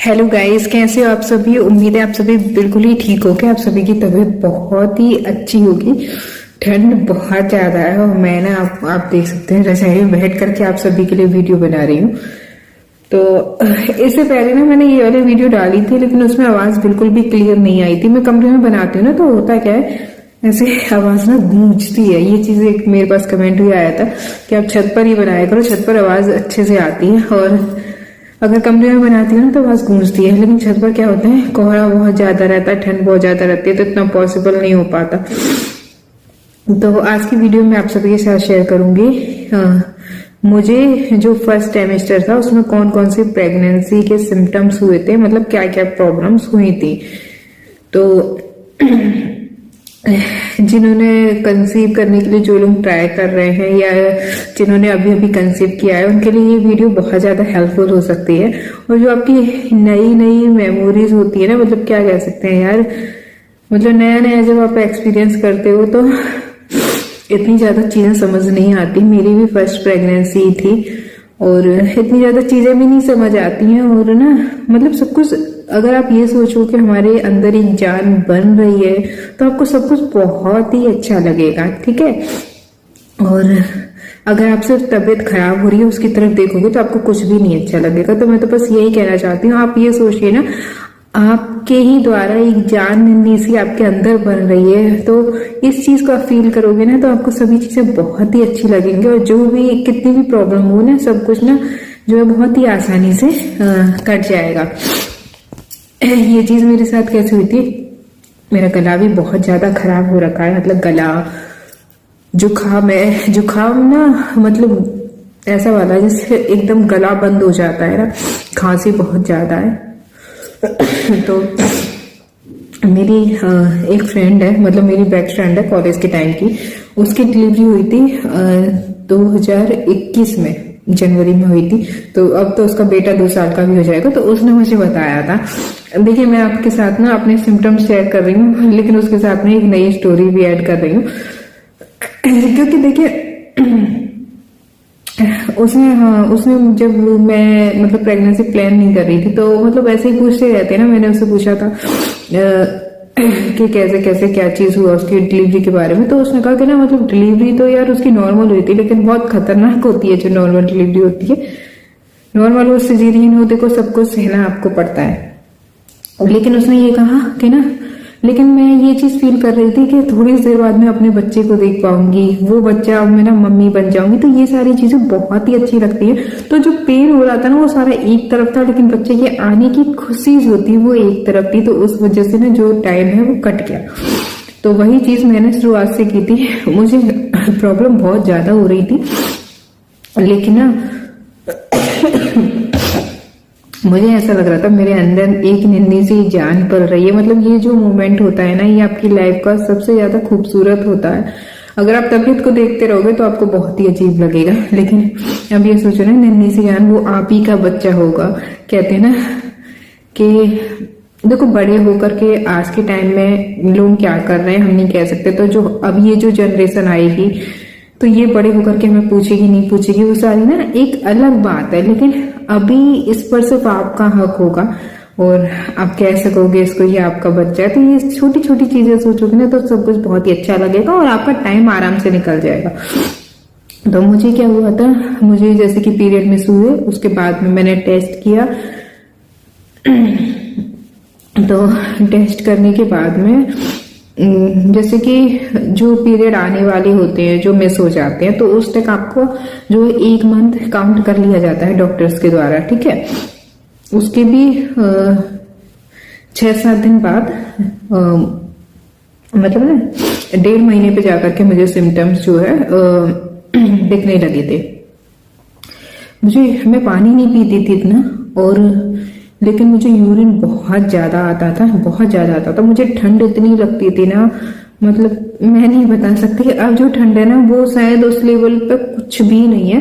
Hello guys, कैसे हो आप सभी। उम्मीद है आप सभी बिल्कुल ही ठीक होगे। आप सभी की तबीयत बहुत ही अच्छी होगी। ठंड बहुत ज्यादा है और मैं ना आप देख सकते हैं रजाई में बैठ करके आप सभी के लिए वीडियो बना रही हूँ। तो इससे पहले ना मैंने ये वाली वीडियो डाली थी, लेकिन उसमें आवाज बिल्कुल भी क्लियर नहीं आई थी। मैं कमरे में बनाती हूँ ना, तो होता क्या है, ऐसे आवाज ना गूंजती है। ये चीज एक मेरे पास कमेंट भी आया था कि आप छत पर ही बनाया करो, छत पर आवाज अच्छे से आती है। और अगर कमरे में बनाती हूँ ना तो आवाज गूंजती है, लेकिन छत पर क्या होता है, कोहरा बहुत ज्यादा रहता है, ठंड बहुत ज्यादा रहती है, तो इतना पॉसिबल नहीं हो पाता। तो आज की वीडियो में आप सभी के साथ शेयर करूंगी मुझे जो फर्स्ट ट्राइमेस्टर था उसमें कौन कौन से प्रेगनेंसी के सिम्टम्स हुए थे, मतलब क्या क्या प्रॉब्लम्स हुई थी। तो जिन्होंने कंसीव करने के लिए, जो लोग ट्राई कर रहे हैं या जिन्होंने अभी अभी कंसीव किया है, उनके लिए ये वीडियो बहुत ज्यादा हेल्पफुल हो सकती है। और जो आपकी नई नई मेमोरीज होती है ना, मतलब क्या कह सकते हैं यार, मतलब नया नया जब आप एक्सपीरियंस करते हो तो इतनी ज्यादा चीजें समझ नहीं आती। मेरी भी फर्स्ट प्रेगनेंसी थी और इतनी ज्यादा चीजें भी नहीं समझ आती हैं। और ना मतलब सब कुछ, अगर आप ये सोचो कि हमारे अंदर एक जान बन रही है, तो आपको सब कुछ बहुत ही अच्छा लगेगा, ठीक है। और अगर आपसे तबीयत खराब हो रही है उसकी तरफ देखोगे तो आपको कुछ भी नहीं अच्छा लगेगा। तो मैं तो बस यही कहना चाहती हूँ, आप ये सोचिए ना, आपके ही द्वारा एक जान नन्ही सी आपके अंदर बन रही है, तो इस चीज को आप फील करोगे ना, तो आपको सभी चीजें बहुत ही अच्छी लगेंगी। और जो भी कितनी भी प्रॉब्लम हो ना, सब कुछ ना जो है बहुत ही आसानी से कट जाएगा। ये चीज मेरे साथ कैसे हुई थी, मेरा गला भी बहुत ज्यादा खराब हो रखा है, मतलब गला जुकाम ना, मतलब ऐसा वाला जैसे एकदम गला बंद हो जाता है ना, खांसी बहुत ज्यादा है। तो मेरी एक फ्रेंड है, मतलब मेरी बेस्ट फ्रेंड है कॉलेज के टाइम की, उसकी डिलीवरी हुई थी 2021 में, जनवरी में हुई थी। तो अब तो उसका बेटा 2 साल का भी हो जाएगा। तो उसने मुझे बताया था। देखिए, मैं आपके साथ ना अपने सिम्टम्स शेयर कर रही हूँ, लेकिन उसके साथ में एक नई स्टोरी भी ऐड कर रही हूँ। क्योंकि देखिए उसने जब मैं मतलब प्रेगनेंसी प्लान नहीं कर रही थी, तो मतलब ऐसे ही पूछते रहते हैं ना, मैंने उससे पूछा था कि कैसे कैसे क्या चीज हुआ उसकी डिलीवरी के बारे में। तो उसने कहा कि ना मतलब डिलीवरी तो यार उसकी नॉर्मल हुई थी, लेकिन बहुत खतरनाक होती है जो नॉर्मल डिलीवरी होती है। नॉर्मल और सिजेरियन होते को सब कुछ सहना आपको पड़ता है। लेकिन उसने ये कहा कि ना, लेकिन मैं ये चीज फील कर रही थी कि थोड़ी देर बाद में अपने बच्चे को देख पाऊंगी, वो बच्चा अब मैं ना मम्मी बन जाऊंगी। तो ये सारी चीजें बहुत ही अच्छी लगती है। तो जो पेन हो रहा था ना वो सारा एक तरफ था, लेकिन बच्चे के आने की खुशी जो थी वो एक तरफ थी। तो उस वजह से ना जो टाइम है वो कट गया। तो वही चीज मैंने शुरुआत से की थी। मुझे प्रॉब्लम बहुत ज्यादा हो रही थी, लेकिन ना मुझे ऐसा लग रहा था मेरे अंदर एक नन्ही सी जान पल रही है। मतलब ये जो मोमेंट होता है ना, ये आपकी लाइफ का सबसे ज्यादा खूबसूरत होता है। अगर आप तबीयत को देखते रहोगे तो आपको बहुत ही अजीब लगेगा, लेकिन अब ये सोचो ना, नन्ही सी जान वो आप ही का बच्चा होगा। कहते हैं ना कि देखो, बड़े होकर के आज के टाइम में लोग क्या कर रहे हैं हम नहीं कह सकते। तो जो अब ये जो जनरेशन आएगी, तो ये बड़े होकर के हमें पूछेगी नहीं पूछेगी, वो सारी ना एक अलग बात है। लेकिन अभी इस पर सिर्फ आपका हक होगा और आप कह सकोगे इसको ये आपका बच्चा है। तो ये छोटी छोटी चीजें सोचोगे ना, तो सब कुछ बहुत ही अच्छा लगेगा और आपका टाइम आराम से निकल जाएगा। तो मुझे क्या हुआ था, मुझे जैसे कि पीरियड मिस हुए, उसके बाद में मैंने टेस्ट किया। तो टेस्ट करने के बाद में जैसे कि जो पीरियड आने वाले होते हैं जो मिस हो जाते हैं, तो उस तक आपको जो 1 मंथ काउंट कर लिया जाता है डॉक्टर्स के द्वारा, ठीक है। उसके भी 6-7 दिन बाद मतलब ना 1.5 महीने पे जाकर के मुझे सिम्टम्स जो है दिखने लगे थे। मैं पानी नहीं पीती थी इतना, और लेकिन मुझे यूरिन बहुत ज्यादा आता था, बहुत ज्यादा आता था। मुझे ठंड इतनी लगती थी ना, मतलब मैं नहीं बता सकती। अब जो ठंड है ना वो शायद उस लेवल पे कुछ भी नहीं है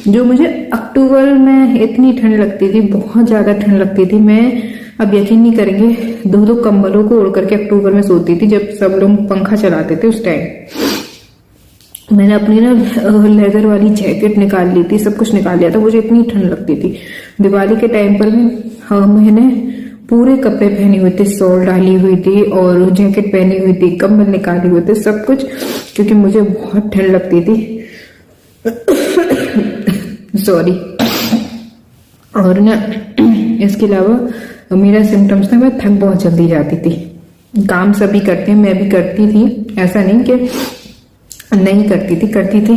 जो मुझे अक्टूबर में इतनी ठंड लगती थी, बहुत ज्यादा ठंड लगती थी। मैं अब यकीन नहीं करेंगे, 2-2 कंबलों को ओढ़ करके अक्टूबर में सोती थी, जब सब लोग पंखा चलाते थे उस टाइम। मैंने अपनी ना लेदर वाली जैकेट निकाल ली थी, सब कुछ निकाल लिया था, मुझे इतनी ठंड लगती थी। दिवाली के टाइम पर भी मैंने पूरे कपड़े पहने हुए थे, शॉल डाली हुई थी और जैकेट पहनी हुई थी, कंबल निकाले हुए थे, सब कुछ, क्योंकि मुझे बहुत ठंड लगती थी। सॉरी। और ना इसके अलावा मेरा सिम्टम्स था, मैं थक बहुत जल्दी जाती थी। काम सभी करते हैं, मैं भी करती थी, ऐसा नहीं कि नहीं करती थी,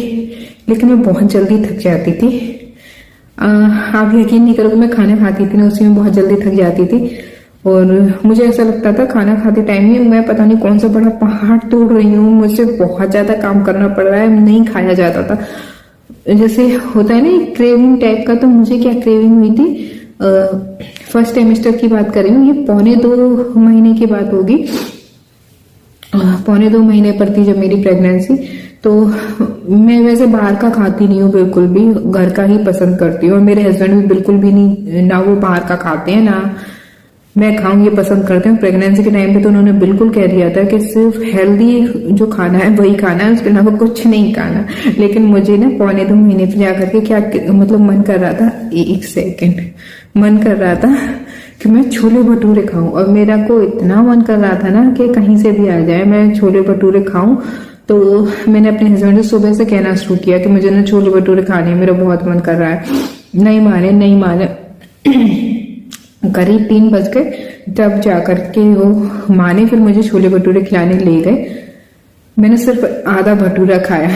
लेकिन मैं बहुत जल्दी थक जाती थी। आप यकीन नहीं करोगे, मैं खाना खाती थी ना, उसी में बहुत जल्दी थक जाती थी और मुझे ऐसा लगता था खाना खाते टाइम में मैं पता नहीं कौन सा बड़ा पहाड़ तोड़ रही हूँ, मुझसे बहुत ज्यादा काम करना पड़ रहा है, नहीं खाया जाता था। जैसे होता है ना क्रेविंग टाइप का, तो मुझे क्या क्रेविंग हुई थी, फर्स्ट सेमेस्टर की बात कर रही हूँ, ये 1.25 महीने की बात होगी। 1.25 महीने पर थी जब मेरी प्रेगनेंसी। तो मैं वैसे बाहर का खाती नहीं हूँ बिल्कुल भी, घर का ही पसंद करती हूँ और मेरे हस्बैंड भी बिल्कुल भी नहीं, ना वो बाहर का खाते हैं ना मैं खाऊं ये पसंद करते हैं। प्रेगनेंसी के टाइम पे तो उन्होंने बिल्कुल कह दिया था कि सिर्फ हेल्दी जो खाना है वही खाना है, उसके अलावा कुछ नहीं खाना। लेकिन मुझे ना 1.25 महीने पे जाकर के क्या मतलब मन कर रहा था, एक सेकेंड, मन कर रहा था कि मैं छोले भटूरे खाऊं और मेरा को इतना मन कर रहा था ना कि कहीं से भी आ जाए मैं छोले भटूरे खाऊं। तो मैंने अपने हस्बैंड से सुबह से कहना शुरू किया कि मुझे ना छोले भटूरे खाने हैं, मेरा बहुत मन कर रहा है। नहीं माने करीब 3 बज गए तब जाकर के वो माने, फिर मुझे छोले भटूरे खिलाने ले गए। मैंने सिर्फ आधा भटूरा खाया।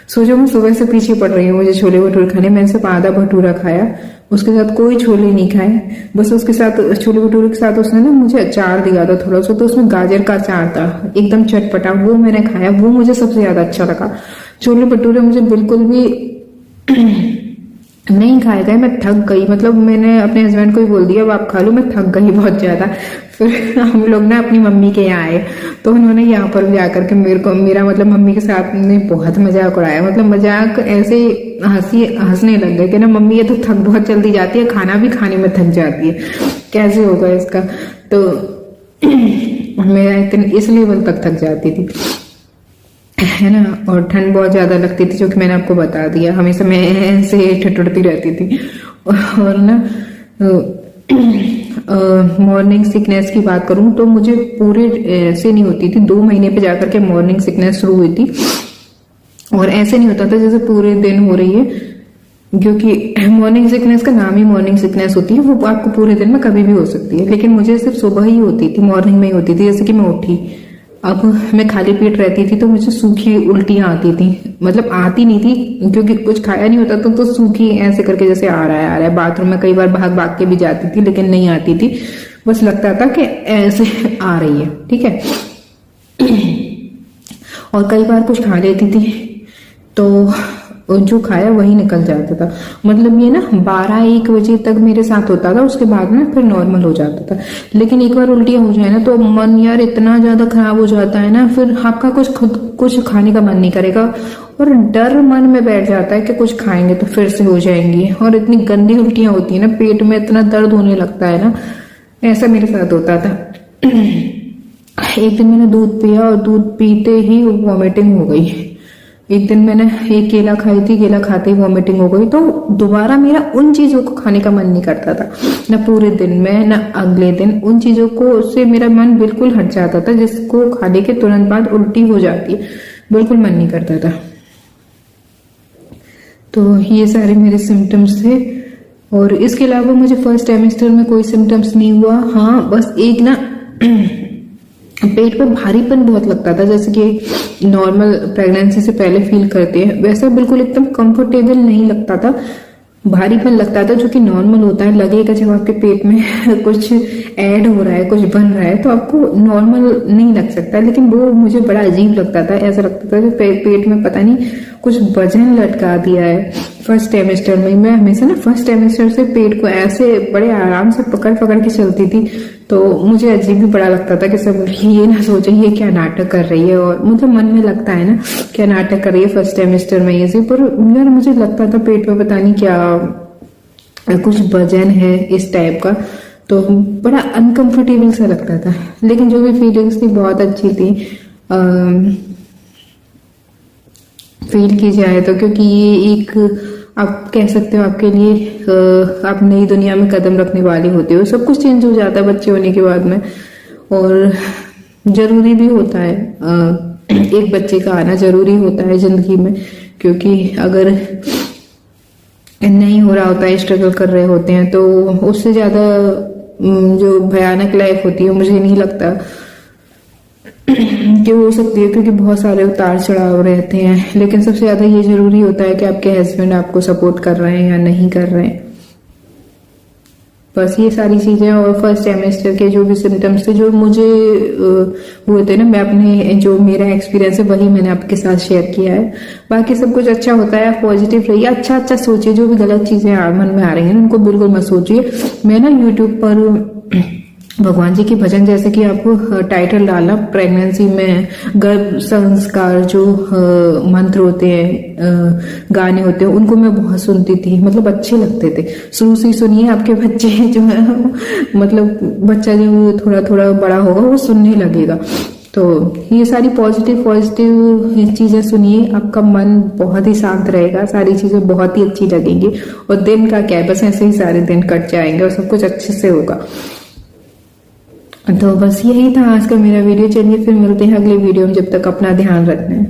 सोचो मैं सुबह से पीछे पड़ रही हूँ मुझे छोले भटूरे खाने, मैंने सिर्फ आधा भटूरा खाया, उसके साथ कोई छोले नहीं खाए। बस उसके साथ छोले भटूरे के साथ उसने ना मुझे अचार दिया था थोड़ा सा, तो उसमें गाजर का अचार था एकदम चटपटा, वो मैंने खाया, वो मुझे सबसे ज्यादा अच्छा लगा। छोले भटूरे मुझे बिल्कुल भी नहीं खाए गए, मैं थक गई। मतलब मैंने अपने हस्बैंड को ही बोल दिया अब आप खा लो, मैं थक गई बहुत ज्यादा। फिर हम लोग ना अपनी मम्मी के यहाँ आए, तो उन्होंने यहाँ पर भी आकर के मेरा मतलब मम्मी के साथ ने बहुत मजाक उड़ाया। मतलब मजाक ऐसे हंसने लग गए कि ना मम्मी ये तो थक बहुत जल्दी जाती है, खाना भी खाने में थक जाती है, कैसे होगा इसका। तो मेरा इतने इस लेवल तक थक जाती थी, है ना। और ठंड बहुत ज्यादा लगती थी, जो कि मैंने आपको बता दिया, हमेशा मैं ऐसे ठिठुरती रहती थी। और ना मॉर्निंग सिकनेस की बात करूं तो मुझे पूरे ऐसे नहीं होती थी, 2 महीने पे जाकर के मॉर्निंग सिकनेस शुरू हुई थी। और ऐसे नहीं होता था जैसे पूरे दिन हो रही है, क्योंकि मॉर्निंग सिकनेस का नाम ही मॉर्निंग सिकनेस होती है, वो आपको पूरे दिन में कभी भी हो सकती है। लेकिन मुझे सिर्फ सुबह ही होती थी, मॉर्निंग में ही होती थी। जैसे कि मैं उठी, अब मैं खाली पेट रहती थी तो मुझे सूखी उल्टियां आती थी, मतलब आती नहीं थी क्योंकि कुछ खाया नहीं होता तो सूखी ऐसे करके जैसे आ रहा है। बाथरूम में कई बार भाग भाग के भी जाती थी, लेकिन नहीं आती थी, बस लगता था कि ऐसे आ रही है, ठीक है। और कई बार कुछ खा लेती थी तो जो खाया वही निकल जाता था। मतलब ये ना 12-1 बजे तक मेरे साथ होता था, उसके बाद में फिर नॉर्मल हो जाता था। लेकिन एक बार उल्टियां हो जाए ना तो मन यार इतना ज्यादा खराब हो जाता है ना, फिर आपका कुछ खाने का मन नहीं करेगा और डर मन में बैठ जाता है कि कुछ खाएंगे तो फिर से हो जाएंगी। और इतनी गंदी उल्टियां होती है ना, पेट में इतना दर्द होने लगता है ना, ऐसा मेरे साथ होता था। एक दिन मैंने दूध पिया और दूध पीते ही वॉमिटिंग हो गई। एक दिन मैंने एक केला खाई थी, केला खाते ही वॉमिटिंग हो गई। तो दोबारा मेरा उन चीजों को खाने का मन नहीं करता था, ना पूरे दिन में ना अगले दिन। उन चीजों को उससे मेरा मन बिल्कुल हट जाता था, जिसको खाने के तुरंत बाद उल्टी हो जाती है, बिल्कुल मन नहीं करता था। तो ये सारे मेरे सिम्टम्स थे। और इसके अलावा मुझे फर्स्ट ट्राइमेस्टर में कोई सिम्टम्स नहीं हुआ। हाँ बस एक ना पेट पर भारीपन बहुत लगता था, जैसे कि नॉर्मल प्रेगनेंसी से पहले फील करते हैं वैसा बिल्कुल एकदम कंफर्टेबल नहीं लगता था, भारीपन लगता था, जो कि नॉर्मल होता है। लगेगा जब आपके पेट में कुछ ऐड हो रहा है, कुछ बन रहा है, तो आपको नॉर्मल नहीं लग सकता, लेकिन वो मुझे बड़ा अजीब लगता था। ऐसा लगता था कि पेट में पता नहीं कुछ वजन लटका दिया है। फर्स्ट ट्राइमेस्टर में मैं हमेशा ना फर्स्ट ट्राइमेस्टर से पेट को ऐसे बड़े आराम से पकड़ पकड़ के चलती थी, तो मुझे अजीब भी बड़ा लगता था कि सब ये ना सोचे ये क्या नाटक कर रही है। और मतलब मन में लगता है ना क्या नाटक कर रही है फर्स्ट ट्राइमेस्टर में ये से, पर यार मुझे लगता था पेट में पता नहीं क्या कुछ वजन है इस टाइप का, तो बड़ा अनकंफर्टेबल सा लगता था। लेकिन जो भी फीलिंग्स थी बहुत अच्छी थी फील की जाए तो, क्योंकि ये एक आप कह सकते हो आपके लिए आप नई दुनिया में कदम रखने वाले होते हो। सब कुछ चेंज हो जाता है बच्चे होने के बाद में, और जरूरी भी होता है एक बच्चे का आना जरूरी होता है जिंदगी में, क्योंकि अगर नहीं हो रहा होता है, स्ट्रगल कर रहे होते हैं, तो उससे ज्यादा जो भयानक लाइफ होती है मुझे नहीं लगता कि हो सकती है, क्योंकि बहुत सारे उतार चढ़ाव रहते हैं। लेकिन सबसे ज्यादा ये जरूरी होता है कि आपके हस्बैंड आपको सपोर्ट कर रहे हैं या नहीं कर रहे हैं, बस ये सारी चीजें। और फर्स्ट सेमेस्टर के जो भी सिम्टम्स थे जो मुझे हुए थे ना, मैं अपने जो मेरा एक्सपीरियंस है वही मैंने आपके साथ शेयर किया है। बाकी सब कुछ अच्छा होता है, पॉजिटिव रहिए, अच्छा अच्छा सोचिए। जो भी गलत चीजें मन में आ रही हैं उनको बिल्कुल मत सोचिए। मैं ना यूट्यूब पर भगवान जी के भजन, जैसे कि आपको टाइटल डालना, प्रेगनेंसी में गर्भ संस्कार जो मंत्र होते हैं, गाने होते हैं, उनको मैं बहुत सुनती थी, मतलब अच्छे लगते थे। शुरू से ही सुनिए, आपके बच्चे जो है मतलब बच्चा जो थोड़ा थोड़ा बड़ा होगा वो सुनने लगेगा। तो ये सारी पॉजिटिव चीजें सुनिए, आपका मन बहुत ही शांत रहेगा, सारी चीजें बहुत ही अच्छी लगेंगी, और दिन का क्या है, बस ऐसे ही सारे दिन कट जाएंगे और सब कुछ अच्छे से होगा। तो बस यही था आज का मेरा वीडियो। चलिए फिर मिलते हैं अगले वीडियो में, जब तक अपना ध्यान रखना है।